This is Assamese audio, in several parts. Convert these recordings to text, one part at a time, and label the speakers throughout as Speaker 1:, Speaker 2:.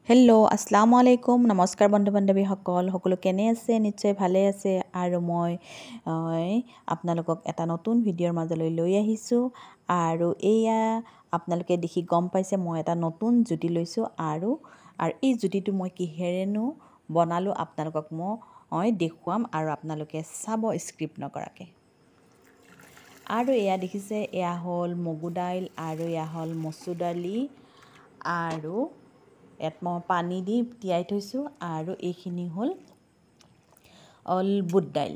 Speaker 1: হেল্ল' আসসালামু আলাইকুম নমস্কাৰ বন্ধু বান্ধৱীসকল সকলো কেনে আছে নিশ্চয় ভালে আছে আৰু মই আপোনালোকক এটা নতুন ভিডিঅ'ৰ মাজলৈ লৈ আহিছোঁ আৰু এয়া আপোনালোকে দেখি গম পাইছে মই এটা নতুন জুতি লৈছোঁ আৰু এই জুতিটো মই কিহেৰেনো বনালোঁ আপোনালোকক মই দেখুৱাম আৰু আপোনালোকে চাব স্ক্ৰিপ্ট নকৰাকৈ আৰু এয়া দেখিছে এয়া হ'ল মগু দাইল আৰু এয়া হ'ল মচুৰ দালি আৰু ইয়াত মই পানী দি তিয়াই থৈছোঁ আৰু এইখিনি হ'ল বুট দাইল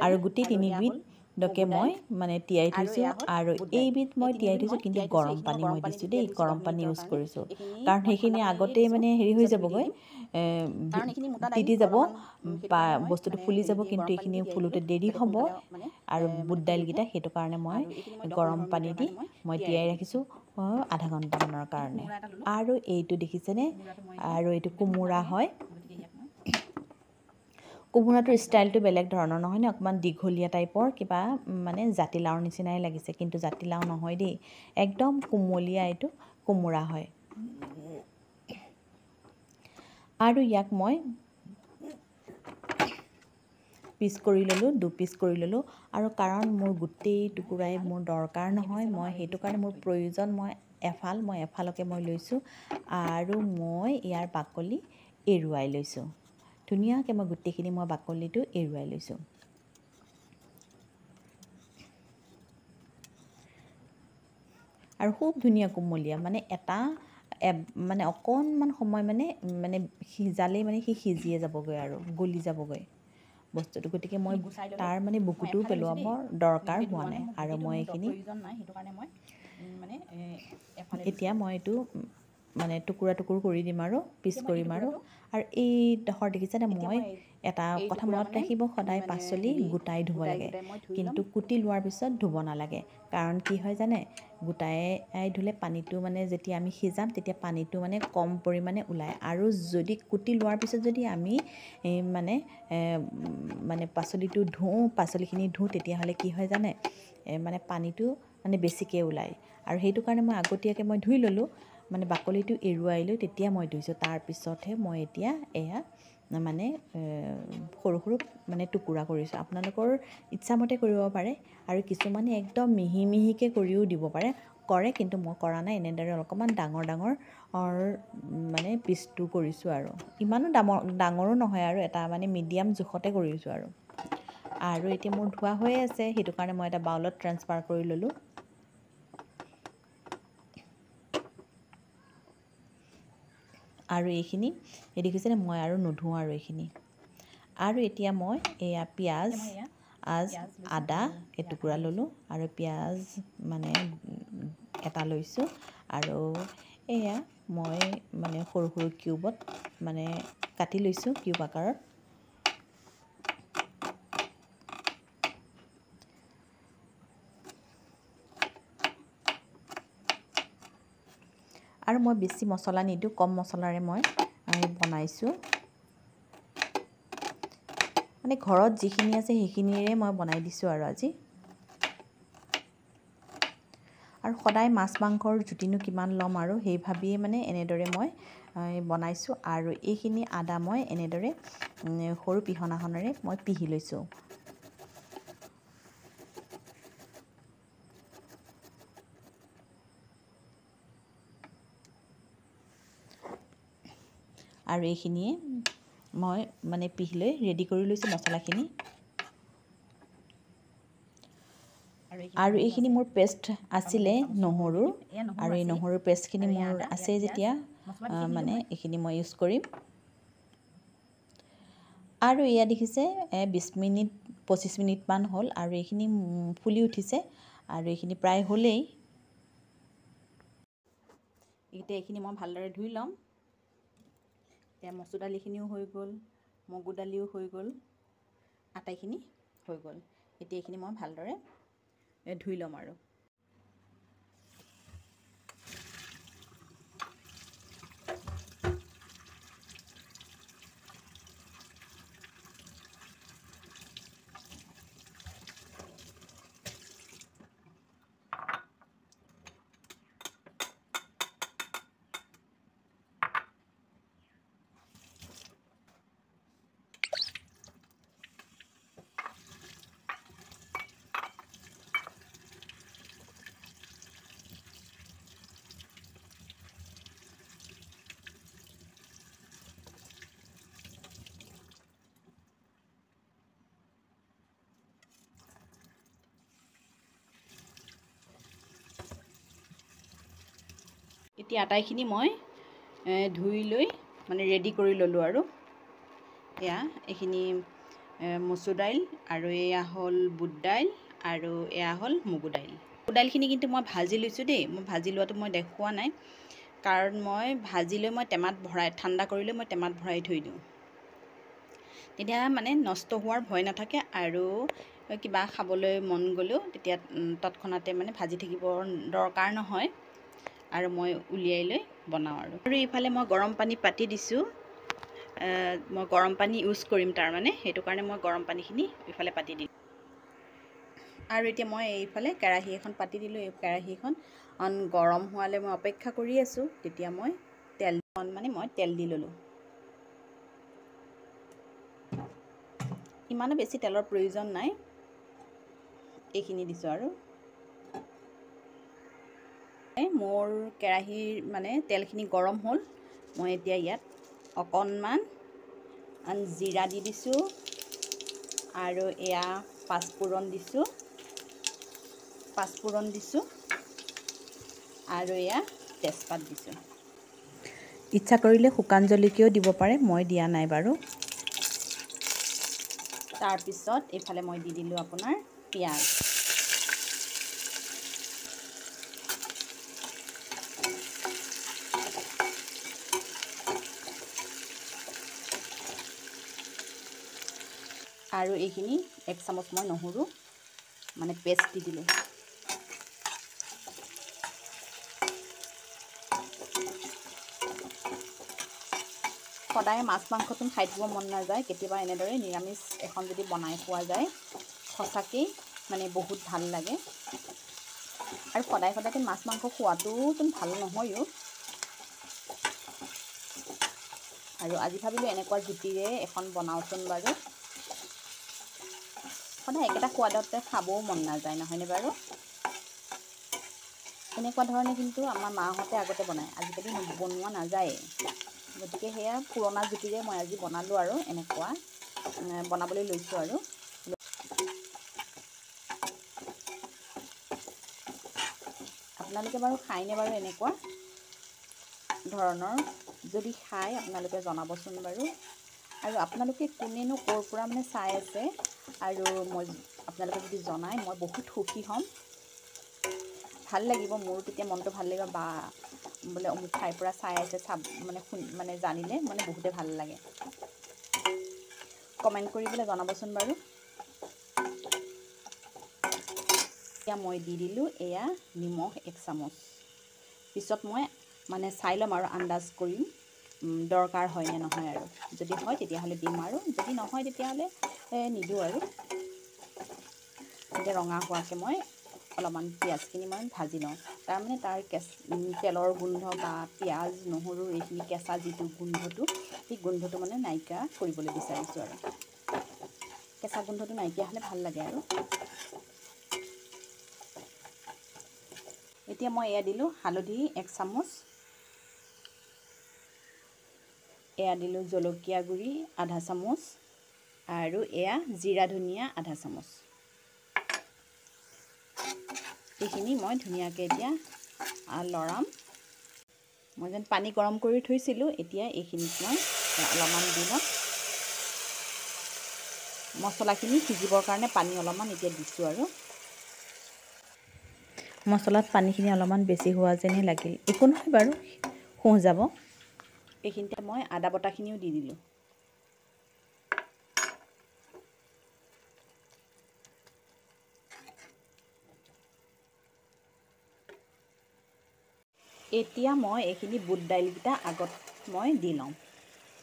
Speaker 1: আৰু গোটেই তিনিবিধকে মই মানে তিয়াই থৈছোঁ আৰু এইবিধ মই তিয়াই থৈছোঁ কিন্তু গৰম পানী মই দিছোঁ দেই গৰম পানী ইউজ কৰিছোঁ কাৰণ সেইখিনি আগতেই মানে হেৰি হৈ যাবগৈ তিতি যাব বস্তুটো ফুলি যাব কিন্তু এইখিনি ফুলোতে দেৰি হ'ব আৰু বুট দাইলকেইটা সেইটো কাৰণে মই গৰম পানী দি মই তিয়াই ৰাখিছোঁ আধা ঘণ্টামানৰ কাৰণে আৰু এইটো দেখিছেনে আৰু এইটো কোমোৰা হয় কোমোৰাটোৰ ষ্টাইলটো বেলেগ ধৰণৰ নহয়নে অকণমান দীঘলীয়া টাইপৰ কিবা মানে জাতিলাওৰ নিচিনাই লাগিছে কিন্তু জাতিলাও নহয় দেই একদম কোমলীয়া এইটো কোমোৰা হয় আৰু ইয়াক মই পিচ কৰি ল'লোঁ দুপিচ কৰি ল'লোঁ আৰু কাৰণ মোৰ গোটেই টুকুৰাই মোৰ দৰকাৰ নহয় মই সেইটো কাৰণে মোৰ প্ৰয়োজন মই এফালকে মই লৈছোঁ আৰু মই ইয়াৰ বাকলি এৰুৱাই লৈছোঁ ধুনীয়াকৈ মই গোটেইখিনি মই বাকলিটো এৰুৱাই লৈছোঁ আৰু খুব ধুনীয়া কোমলীয়া মানে মানে অকণমান সময় মানে সিজালেই মানে সি সিজিয়ে যাবগৈ আৰু গলি যাবগৈ বস্তুটো গতিকে মই তাৰ মানে বুকুটো পেলোৱাবৰ দৰকাৰ হোৱা নাই আৰু মই এইখিনি এতিয়া মই এইটো মানে টুকুৰা কৰি দিম আৰু পিচ কৰিম আৰু এইডোখৰ দেখিছেনে মই এটা কথা মনত ৰাখিব সদায় পাচলি গোটাই ধুব লাগে কিন্তু কুটি লোৱাৰ পিছত ধুব নালাগে কাৰণ কি হয় জানে গোটাই ধুলে পানীটো মানে যেতিয়া আমি সিজাম তেতিয়া পানীটো মানে কম পৰিমাণে ওলায় আৰু যদি কুটি লোৱাৰ পিছত যদি আমি মানে পাচলিখিনি ধুওঁ তেতিয়াহ'লে কি হয় জানে মানে পানীটো মানে বেছিকৈ ওলায় আৰু সেইটো কাৰণে মই আগতীয়াকৈ মই ধুই ল'লোঁ মানে বাকলিটো এৰুৱাই লৈ তেতিয়া মই ধুইছোঁ তাৰপিছতহে মই এতিয়া এয়া মানে সৰু মানে টুকুৰা কৰিছোঁ আপোনালোকৰ ইচ্ছামতে কৰিব পাৰে আৰু কিছুমানে একদম মিহিকৈ কৰিও দিব পাৰে কৰে কিন্তু মই কৰা নাই এনেদৰে অকণমান ডাঙৰ মানে পিচটো কৰিছোঁ আৰু ইমানো ডাঙৰো নহয় আৰু এটা মানে মিডিয়াম জোখতে কৰিছোঁ আৰু এতিয়া মোৰ ধোৱা হৈয়ে আছে সেইটো কাৰণে মই এটা বাউলত ট্ৰান্সফাৰ কৰি ল'লোঁ আৰু এইখিনি দেখিছেনে মই আৰু নুধুওঁ আৰু এইখিনি আৰু এতিয়া মই এয়া পিঁয়াজ আদা এটুকুৰা ল'লোঁ আৰু পিঁয়াজ মানে এটা লৈছোঁ আৰু এয়া মই মানে সৰু কিউবত মানে কাটি লৈছোঁ কিউব আকাৰত আৰু মই বেছি মছলা নিদিওঁ কম মছলাৰে মই বনাইছোঁ মানে ঘৰত যিখিনি আছে সেইখিনিৰে মই বনাই দিছোঁ আৰু আজি আৰু সদায় মাছ মাংসৰ জুতিনো কিমান ল'ম আৰু সেই ভাবিয়ে মানে এনেদৰে মই বনাইছোঁ আৰু এইখিনি আদা মই এনেদৰে সৰু পিহনাখনেৰে মই পিহি লৈছোঁ আৰু এইখিনিয়ে মই মানে পিহি লৈ ৰেডি কৰি লৈছোঁ মছলাখিনি আৰু এইখিনি মোৰ পেষ্ট আছিলে নহৰুৰ আৰু এই নহৰুৰ পেষ্টখিনি মোৰ আছে যেতিয়া মানে এইখিনি মই ইউজ কৰিম আৰু এয়া দেখিছে 20-25 মিনিটমান হ'ল আৰু এইখিনি ফুলি উঠিছে আৰু এইখিনি প্ৰায় হ'লেই এতিয়া এইখিনি মই ভালদৰে ধুই ল'ম এতিয়া মচুৰ দালিখিনিও হৈ গ'ল মগু দালিও হৈ গ'ল আটাইখিনি হৈ গ'ল এতিয়া এইখিনি মই ভালদৰে ধুই ল'ম আৰু
Speaker 2: এতিয়া আটাইখিনি মই ধুই লৈ মানে ৰেডি কৰি ল'লোঁ আৰু এয়া এইখিনি মচুৰ দাইল আৰু এয়া হ'ল বুট দাইল আৰু এয়া হ'ল মগু দাইল। মগু দাইলখিনি কিন্তু মই ভাজি লৈছোঁ দেই, মই ভাজি লোৱাটো মই দেখুওৱা নাই, কাৰণ মই ভাজি লৈ মই টেমাত ভৰাই ঠাণ্ডা কৰি লৈ মই টেমাত ভৰাই থৈ দিওঁ, তেতিয়া মানে নষ্ট হোৱাৰ ভয় নাথাকে আৰু কিবা খাবলৈ মন গ'লেও তেতিয়া তৎক্ষণাতে মানে ভাজি থাকিব দৰকাৰ নহয় আৰু মই উলিয়াই লৈ বনাওঁ আৰু এইফালে মই গৰম পানী পাতি দিছোঁ। মই গৰম পানী ইউজ কৰিম তাৰমানে, সেইটো কাৰণে মই গৰম পানীখিনি এইফালে পাতি দিলোঁ। আৰু এতিয়া মই এইফালে কেৰাহী এখন পাতি দিলোঁ। এই কেৰাহীখন গৰম হোৱালৈ মই অপেক্ষা কৰি আছোঁ। তেতিয়া মই তেল দি ল'লোঁ। ইমানো বেছি তেলৰ প্ৰয়োজন নাই, এইখিনি দিছোঁ আৰু মোৰ কেৰাহীৰ মানে তেলখিনি গৰম হ'ল। মই এতিয়া ইয়াত অকণমান জিৰা দি দিছোঁ আৰু এয়া পাঁচফোৰণ দিছোঁ আৰু এয়া তেজপাত দিছোঁ।
Speaker 1: ইচ্ছা কৰিলে শুকান জলকীয়াও দিব পাৰে, মই দিয়া নাই বাৰু।
Speaker 2: তাৰপিছত এইফালে মই দি দিলোঁ আপোনাৰ পিঁয়াজ। আৰু এইখিনি 1 চামুচ মই নহৰু মানে পেষ্ট দি দিলোঁ। সদায় মাছ মাংসটো খাই থাকিব মন নাযায়, কেতিয়াবা এনেদৰে নিৰামিষ এখন যদি বনাই খোৱা যায় সঁচাকেই মানে বহুত ভাল লাগে। আৰু সদায় সদায়তো মাছ মাংস খোৱাটোতো ভাল নহয়ও। আৰু আজি ভাবিলোঁ এনেকুৱা জুতিৰে এখন বনাওঁচোন বাৰু। সদায় একেটা সোৱাদতে খাবও মন নাযায়, নহয়নে বাৰু? এনেকুৱা ধৰণে কিন্তু আমাৰ মাহঁতে আগতে বনায়, আজিকালি বনোৱা নাযায়। গতিকে সেয়া পুৰণা জুতিৰে মই আজি বনালোঁ আৰু এনেকুৱা বনাবলৈ লৈছোঁ আৰু আপোনালোকে বাৰু খায়নে বাৰু এনেকুৱা ধৰণৰ? যদি খায় আপোনালোকে জনাবচোন বাৰু। আৰু আপোনালোকে কোনেনো ক'ৰ পৰা মানে চাই আছে আৰু আপোনালোকে যদি জনায় মই বহুত সুখী হ'ম। ভাল লাগিব মোৰো, তেতিয়া মনটো ভাল লাগিব, বা বোলে অমুক ঠাইৰ পৰা চাই আছে মানে জানিলে মানে বহুতে ভাল লাগে। কমেণ্ট কৰি পেলাই জনাবচোন বাৰু। এতিয়া মই দি দিলোঁ এয়া নিমখ 1 চামুচ। পিছত মই মানে চাই ল'ম আৰু আন্দাজ কৰিম দৰকাৰ হয় নে নহয়, আৰু যদি হয় তেতিয়াহ'লে দিম, আৰু যদি নহয় তেতিয়াহ'লে নিদিওঁ আৰু। এতিয়া ৰঙা হোৱাকৈ মই অলপমান পিঁয়াজখিনি মই ভাজি লওঁ, তাৰমানে তাৰ তেলৰ গোন্ধ বা পিঁয়াজ নহৰু এইখিনি কেঁচা যিটো গোন্ধটো, সেই গোন্ধটো মানে নাইকিয়া কৰিবলৈ বিচাৰিছোঁ আৰু কেঁচা গোন্ধটো নাইকিয়া হ'লে ভাল লাগে আৰু। এতিয়া মই এয়া দিলোঁ হালধি 1 চামুচ, এয়া দিলোঁ জলকীয়া গুড়ি আধা চামুচ, আৰু এয়া জিৰা ধনিয়া আধা চামুচ। এইখিনি মই ধুনীয়াকৈ এতিয়া লৰাম। মই যেন পানী গৰম কৰি থৈছিলোঁ, এতিয়া এইখিনিত মই অলপমান দি লওঁ। মছলাখিনি সিজিবৰ কাৰণে পানী অলপমান এতিয়া দিছোঁ আৰু।
Speaker 1: মছলাত পানীখিনি অলপমান বেছি হোৱা যেনহে লাগিল, একো নহয় বাৰু, শুহ যাব।
Speaker 2: এইখিনিতে মই আদা বটাখিনিও দি দিলোঁ। এতিয়া মই এইখিনি বুট দাইলকেইটা আগত মই দি লওঁ,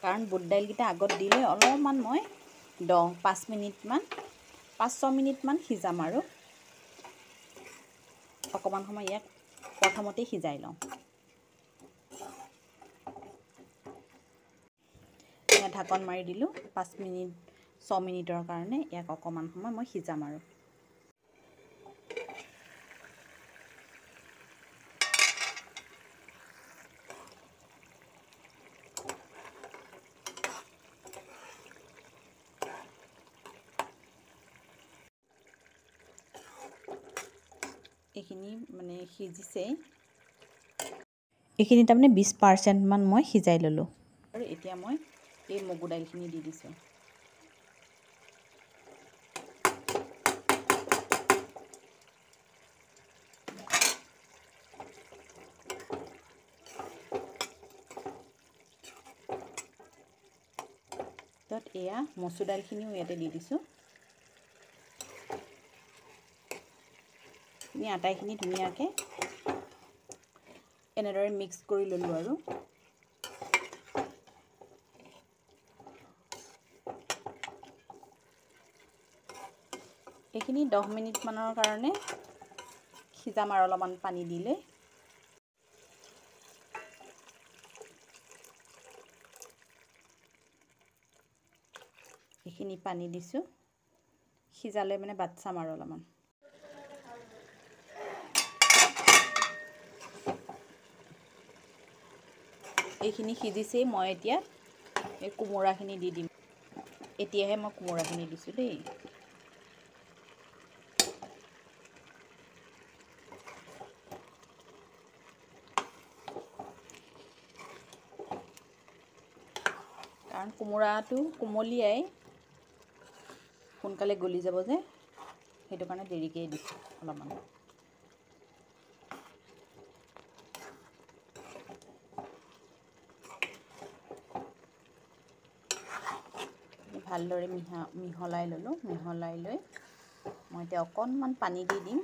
Speaker 2: কাৰণ বুট দাইলকেইটা আগত দিলে অলপমান মই 5-6 মিনিটমান সিজাম আৰু অকণমান সময় ইয়াক প্ৰথমতেই সিজাই লওঁ। ঢাকন মাৰি দিলোঁ 5-6 মিনিটৰ কাৰণে, ইয়াক অকণমান সময় মই সিজাম আৰু। এইখিনি মানে সিজিছে।
Speaker 1: এইখিনি তাৰমানে 20% মান মই সিজাই ল'লোঁ।
Speaker 2: আৰু এতিয়া মই এই মগু দাইলখিনি দি দিছোঁ। তাত এয়া মচুৰ দাইলখিনিও ইয়াতে দি দিছোঁ। আটাইখিনি ধুনীয়াকৈ এনেদৰে মিক্স কৰি ল'লোঁ আৰু এইখিনি 10 মিনিটমানৰ কাৰণে সিজাম আৰু অলপমান পানী দিলে। এইখিনি পানী দিছোঁ, সিজালে মানে বাট চাম আৰু অলপমান। এইখিনি সিজিছেই, মই এতিয়া এই কোমোৰাখিনি দি দিম। এতিয়াহে মই কোমোৰাখিনি দিছোঁ দেই। কাৰণ কোমোৰাটো কোমলীয়াই সোনকালে গলি যাব যে, সেইটো কাৰণে দেৰিকৈ দিছোঁ অলপমান। ভালদৰে মিহলাই ল'লোঁ। মিহলাই লৈ মই এতিয়া অকণমান পানী দি দিম।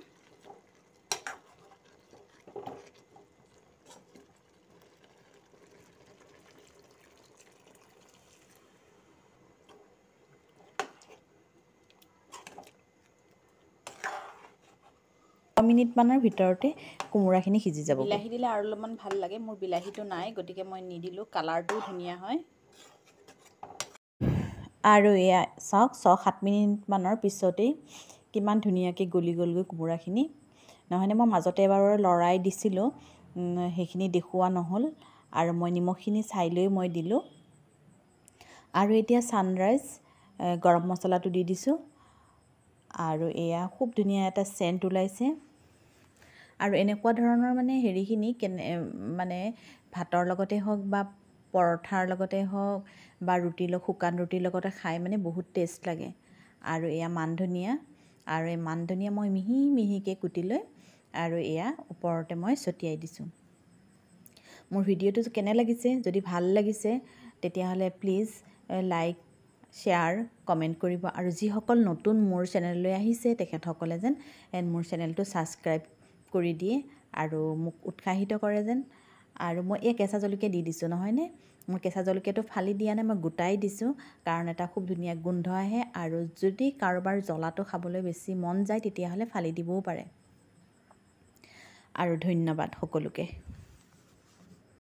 Speaker 1: মিনিটমানৰ ভিতৰতে কোমোৰাখিনি সিজি যাব।
Speaker 2: বিলাহী দিলে আৰু অলপমান ভাল লাগে। মোৰ বিলাহীটো নাই, গতিকে মই নিদিলোঁ। কালাৰটোও ধুনীয়া হয়।
Speaker 1: আৰু এয়া চাওক, 6-7 মিনিটমানৰ পিছতেই কিমান ধুনীয়াকৈ গলি গ'লগৈ কোমোৰাখিনি। নহয়নে, মই মাজতে এবাৰ লৰাই দিছিলোঁ, সেইখিনি দেখুওৱা নহ'ল। আৰু মই নিমখখিনি চাই লৈ মই দিলোঁ। আৰু এতিয়া ছানৰাইজ গৰম মছলাটো দি দিছোঁ। আৰু এয়া খুব ধুনীয়া এটা চেণ্ট ওলাইছে। আৰু এনেকুৱা ধৰণৰ মানে হেৰিখিনি মানে ভাতৰ লগতে হওক বা পৰঠাৰ লগতে হওক বা শুকান ৰুটিৰ লগতে খাই মানে বহুত টেষ্ট লাগে। আৰু এয়া মান ধনিয়া, আৰু এই মান ধনিয়া মই মিহি মিহিকৈ কুটি লৈ আৰু এয়া ওপৰতে মই ছটিয়াই দিছোঁ। মোৰ ভিডিঅ'টো কেনে লাগিছে? যদি ভাল লাগিছে তেতিয়াহ'লে প্লিজ লাইক, শ্বেয়াৰ, কমেণ্ট কৰিব। আৰু যিসকল নতুন মোৰ চেনেললৈ আহিছে তেখেতসকলে যেন মোৰ চেনেলটো ছাবস্ক্ৰাইব কৰি দিয়ে আৰু মোক উৎসাহিত কৰে যেন। আৰু মই এই কেঁচা জলকীয়া দি দিছোঁ, নহয়নে? মই কেঁচা জলকীয়াটো ফালি দিয়া নাই, মই গোটাই দিছোঁ, কাৰণ এটা খুব ধুনীয়া গোন্ধ আহে। আৰু যদি কাৰোবাৰ জ্বলাটো খাবলৈ বেছি মন যায় তেতিয়াহ'লে ফালি দিবও পাৰে। আৰু ধন্যবাদ সকলোকে।